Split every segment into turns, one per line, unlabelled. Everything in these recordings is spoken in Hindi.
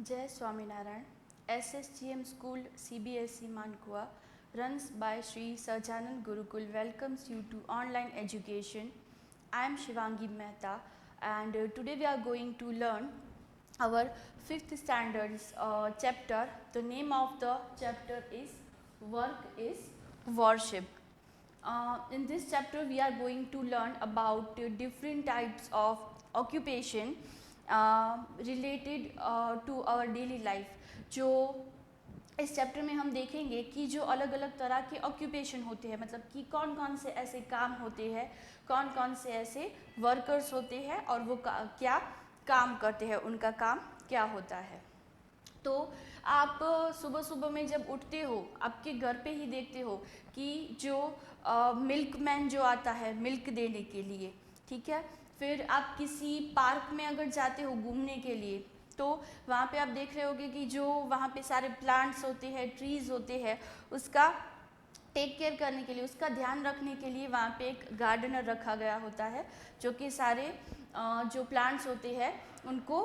Jai Swaminarayan. SSGM School CBSE Mankua, runs by Sri Sajanand Gurukul, welcomes you to online education. I am Shivangi Mehta, and today we are going to learn our 5th standards chapter. The name of the chapter is Work is Worship. In this chapter we are going to learn about different types of occupation related to our daily life. जो इस चैप्टर में हम देखेंगे कि जो अलग अलग तरह के ऑक्यूपेशन होते हैं, मतलब कि कौन कौन से ऐसे काम होते हैं, कौन कौन से ऐसे वर्कर्स होते हैं और वो क्या काम करते हैं, उनका काम क्या होता है. तो आप सुबह सुबह में जब उठते हो, आपके घर पे ही देखते हो कि जो मिल्कमैन जो आता है मिल्क देने के लिए, ठीक है. फिर आप किसी पार्क में अगर जाते हो घूमने के लिए, तो वहाँ पे आप देख रहे होगे कि जो वहाँ पे सारे प्लांट्स होते हैं, ट्रीज़ होते हैं, उसका टेक केयर करने के लिए, उसका ध्यान रखने के लिए वहाँ पे एक गार्डनर रखा गया होता है, जो कि सारे जो प्लांट्स होते हैं उनको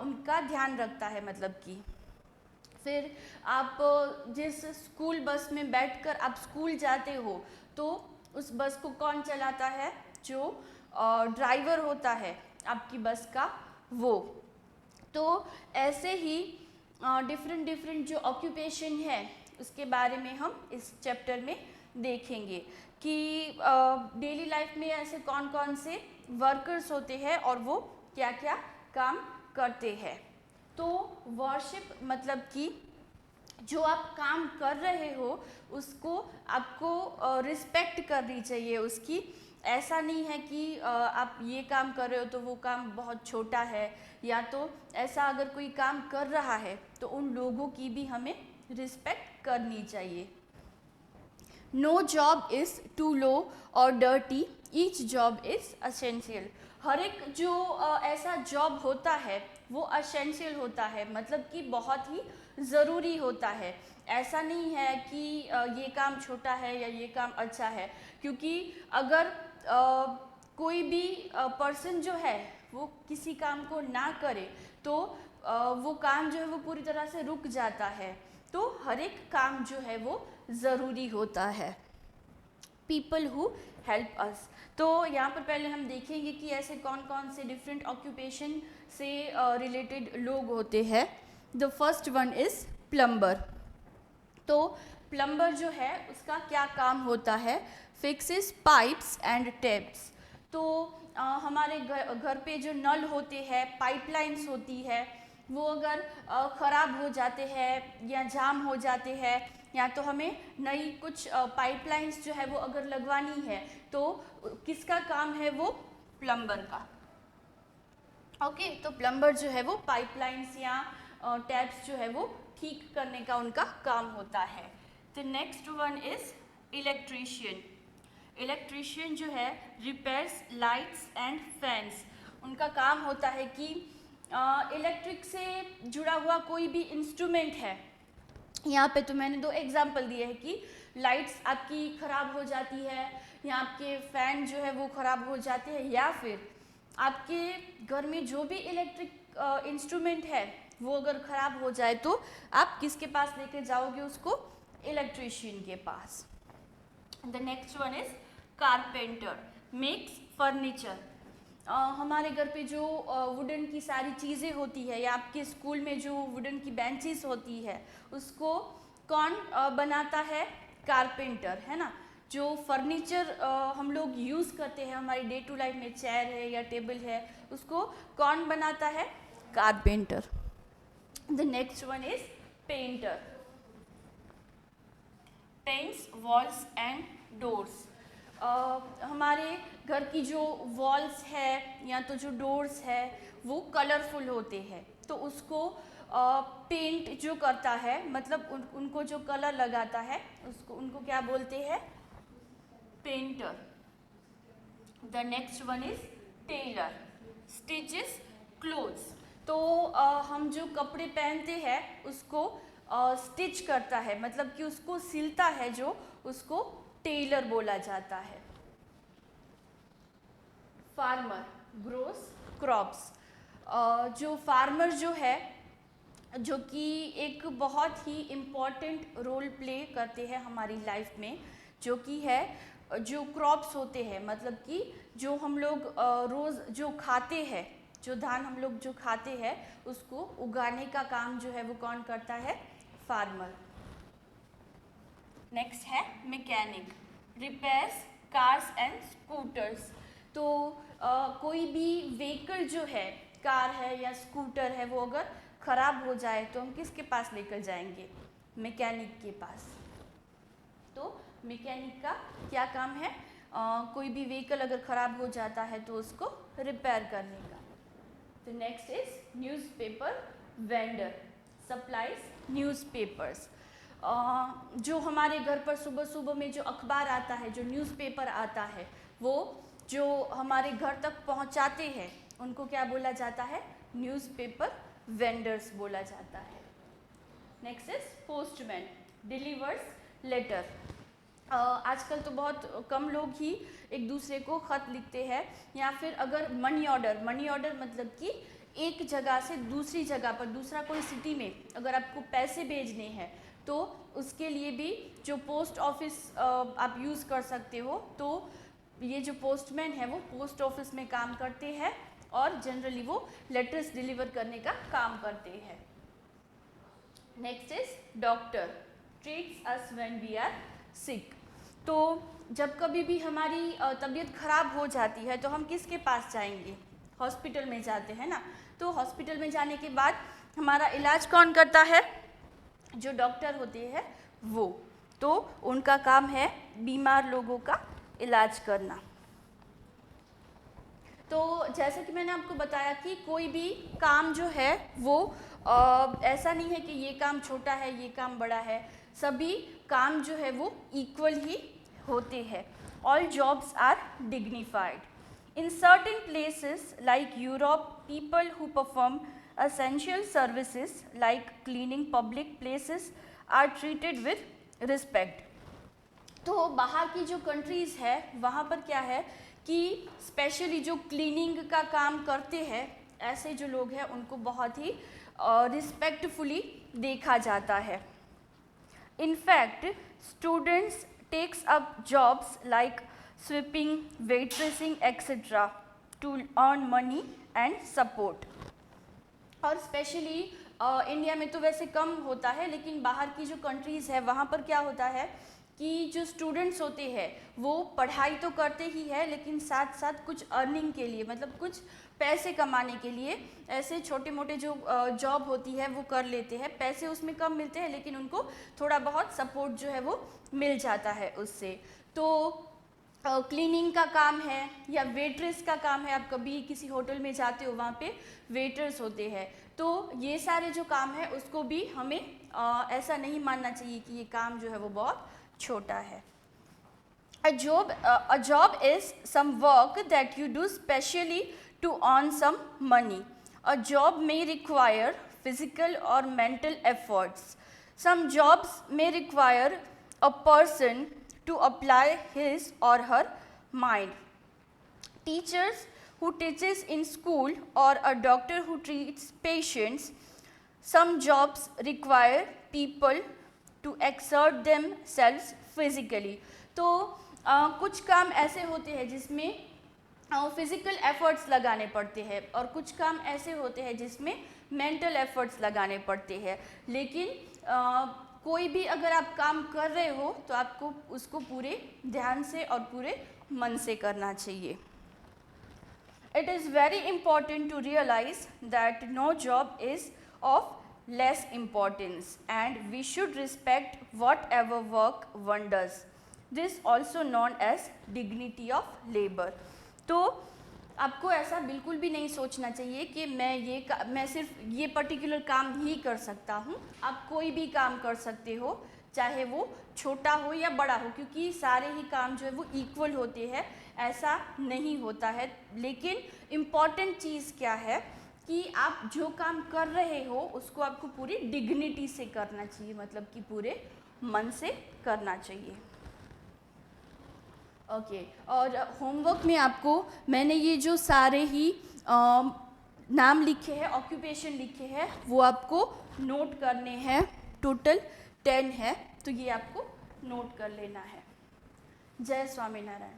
उनका ध्यान रखता है. मतलब कि फिर आप जिस स्कूल बस में बैठकर आप स्कूल जाते हो, तो उस बस को कौन चलाता है? जो ड्राइवर होता है आपकी बस का, वो. तो ऐसे ही डिफरेंट जो ऑक्यूपेशन है उसके बारे में हम इस चैप्टर में देखेंगे कि डेली लाइफ में ऐसे कौन कौन से वर्कर्स होते हैं और वो क्या क्या काम करते हैं. तो वर्शिप मतलब कि जो आप काम कर रहे हो उसको आपको रिस्पेक्ट करनी चाहिए उसकी. ऐसा नहीं है कि आप ये काम कर रहे हो तो वो काम बहुत छोटा है, या तो ऐसा अगर कोई काम कर रहा है तो उन लोगों की भी हमें रिस्पेक्ट करनी चाहिए. No job is too low और dirty, each job is essential. हर एक जो ऐसा जॉब होता है वो असेंशियल होता है, मतलब कि बहुत ही ज़रूरी होता है. ऐसा नहीं है कि ये काम छोटा है या ये काम अच्छा है, क्योंकि अगर कोई भी पर्सन जो है वो किसी काम को ना करे तो वो काम जो है वो पूरी तरह से रुक जाता है. तो हर एक काम जो है वो ज़रूरी होता है. People who help us. तो यहाँ पर पहले हम देखेंगे कि ऐसे कौन कौन से डिफरेंट ऑक्यूपेशन से रिलेटेड लोग होते हैं. The first one is plumber. तो प्लम्बर जो है उसका क्या काम होता है? Fixes pipes and taps. तो हमारे घर पे जो नल होते हैं, पाइपलाइंस होती है, वो अगर ख़राब हो जाते हैं या जाम हो जाते हैं, या तो हमें नई कुछ पाइपलाइंस जो है वो अगर लगवानी है, तो किसका काम है? वो प्लम्बर का. ओके. तो प्लम्बर जो है वो पाइपलाइंस या टैप्स जो है वो ठीक करने का उनका काम होता है. The next one is electrician. Electrician जो है रिपेयर्स लाइट्स एंड फैंस. उनका काम होता है कि इलेक्ट्रिक से जुड़ा हुआ कोई भी इंस्ट्रूमेंट है. यहाँ पे तो मैंने 2 एग्जाम्पल दिए हैं कि लाइट्स आपकी ख़राब हो जाती है, या आपके फ़ैन जो है वो ख़राब हो जाते हैं, या फिर आपके घर में जो भी इलेक्ट्रिक इंस्ट्रूमेंट है वो अगर ख़राब हो जाए तो आप किसके पास लेके जाओगे उसको? इलेक्ट्रीशियन के पास. The next one is carpenter. Makes furniture. हमारे घर पे जो वुडन की सारी चीज़ें होती है, या आपके स्कूल में जो वुडन की बेंचेस होती है, उसको कौन बनाता है? कारपेंटर, है ना. जो फर्नीचर हम लोग यूज़ करते हैं हमारी डे टू लाइफ में, चेयर है या टेबल है, उसको कौन बनाता है? Carpenter. The next one is painter. Paints walls and doors. हमारे घर की जो वॉल्स है या तो जो डोर्स है वो कलरफुल होते हैं, तो उसको पेंट जो करता है, मतलब उनको जो कलर लगाता है उसको, उनको क्या बोलते हैं? Painter. The next one is tailor. Stitches clothes. तो हम जो कपड़े पहनते हैं उसको स्टिच करता है, मतलब कि उसको सिलता है, जो उसको टेलर बोला जाता है. Farmer grows crops. जो फार्मर जो है जो कि एक बहुत ही इम्पॉर्टेंट रोल प्ले करते हैं हमारी लाइफ में, जो कि है जो क्रॉप्स होते हैं, मतलब कि जो हम लोग रोज़ जो खाते हैं, जो धान हम लोग जो खाते हैं उसको उगाने का काम जो है वो कौन करता है? फार्मर। नेक्स्ट है mechanic, repairs cars and scooters. तो कोई भी व्हीकल जो है, कार है या स्कूटर है, वो अगर ख़राब हो जाए तो हम किसके पास लेकर जाएंगे? मैकेनिक के पास। तो मैकेनिक का क्या काम है? कोई भी व्हीकल अगर ख़राब हो जाता है तो उसको रिपेयर करने का। तो next is newspaper vendor, supplies newspapers. जो हमारे घर पर सुबह सुबह में जो अखबार आता है, जो न्यूज़पेपर आता है, वो जो हमारे घर तक पहुंचाते हैं उनको क्या बोला जाता है? न्यूज़पेपर वेंडर्स बोला जाता है। Next is postman, delivers letter. आजकल तो बहुत कम लोग ही एक दूसरे को ख़त लिखते हैं, या फिर अगर मनी ऑर्डर मतलब कि एक जगह से दूसरी जगह पर, दूसरा कोई सिटी में अगर आपको पैसे भेजने हैं तो उसके लिए भी जो पोस्ट ऑफिस आप यूज़ कर सकते हो। तो ये जो पोस्टमैन है वो पोस्ट ऑफिस में काम करते हैं और जनरली वो लेटर्स डिलीवर करने का काम करते हैं। Next is doctor, treats us when we are sick. तो जब कभी भी हमारी तबीयत ख़राब हो जाती है तो हम किसके पास जाएंगे? हॉस्पिटल में जाते हैं ना। तो हॉस्पिटल में जाने के बाद हमारा इलाज कौन करता है? जो डॉक्टर होते हैं वो। तो उनका काम है बीमार लोगों का इलाज करना। तो जैसे कि मैंने आपको बताया कि कोई भी काम जो है वो ऐसा नहीं है कि ये काम छोटा है, ये काम बड़ा है, सभी काम जो है वो इक्वल ही होते हैं। All jobs are dignified. In certain places like Europe, people who perform essential services like cleaning public places are treated with respect. तो बाहर की जो कंट्रीज़ है वहाँ पर क्या है कि स्पेशली जो क्लीनिंग का काम करते हैं ऐसे जो लोग हैं उनको बहुत ही रिस्पेक्टफुली देखा जाता है। In fact, students takes up jobs like sweeping, waitressing, etc. to earn money and support. और स्पेशली इंडिया में तो वैसे कम होता है, लेकिन बाहर की जो कंट्रीज़ है वहाँ पर क्या होता है कि जो स्टूडेंट्स होते हैं वो पढ़ाई तो करते ही है, लेकिन साथ साथ कुछ अर्निंग के लिए, मतलब कुछ पैसे कमाने के लिए ऐसे छोटे मोटे जो जॉब होती है वो कर लेते हैं। पैसे उसमें कम मिलते हैं लेकिन उनको थोड़ा बहुत सपोर्ट जो है वो मिल जाता है उससे। तो क्लीनिंग का काम है या वेट्रेस का काम है, आप कभी किसी होटल में जाते हो वहाँ पे वेटर्स होते हैं। तो ये सारे जो काम है उसको भी हमें ऐसा नहीं मानना चाहिए कि ये काम जो है वो बहुत छोटा है। A job is some work that you do specially to earn some money. A job may require physical or mental efforts. Some jobs may require a person to apply his or her mind. Teachers who teaches in school or a doctor who treats patients. Some jobs require people to exert themselves physically. तो कुछ काम ऐसे होते हैं जिसमें फिज़िकल एफर्ट्स लगाने पड़ते हैं और कुछ काम ऐसे होते हैं जिसमें मेंटल एफर्ट्स लगाने पड़ते हैं। लेकिन कोई भी अगर आप काम कर रहे हो तो आपको उसको पूरे ध्यान से और पूरे मन से करना चाहिए। It is very important to realize that no job is of less importance and we should respect whatever work one does. This also known as dignity of labor. तो आपको ऐसा बिल्कुल भी नहीं सोचना चाहिए कि मैं सिर्फ ये पर्टिकुलर काम ही कर सकता हूँ। आप कोई भी काम कर सकते हो, चाहे वो छोटा हो या बड़ा हो, क्योंकि सारे ही काम जो है वो इक्वल होते हैं, ऐसा नहीं होता है। लेकिन इम्पॉर्टेंट चीज़ क्या है कि आप जो काम कर रहे हो उसको आपको पूरी डिग्निटी से करना चाहिए, मतलब कि पूरे मन से करना चाहिए। ओके और होमवर्क में आपको मैंने ये जो सारे ही नाम लिखे हैं, ऑक्यूपेशन लिखे हैं, वो आपको नोट करने हैं। टोटल 10 है, तो ये आपको नोट कर लेना है। जय स्वामीनारायण।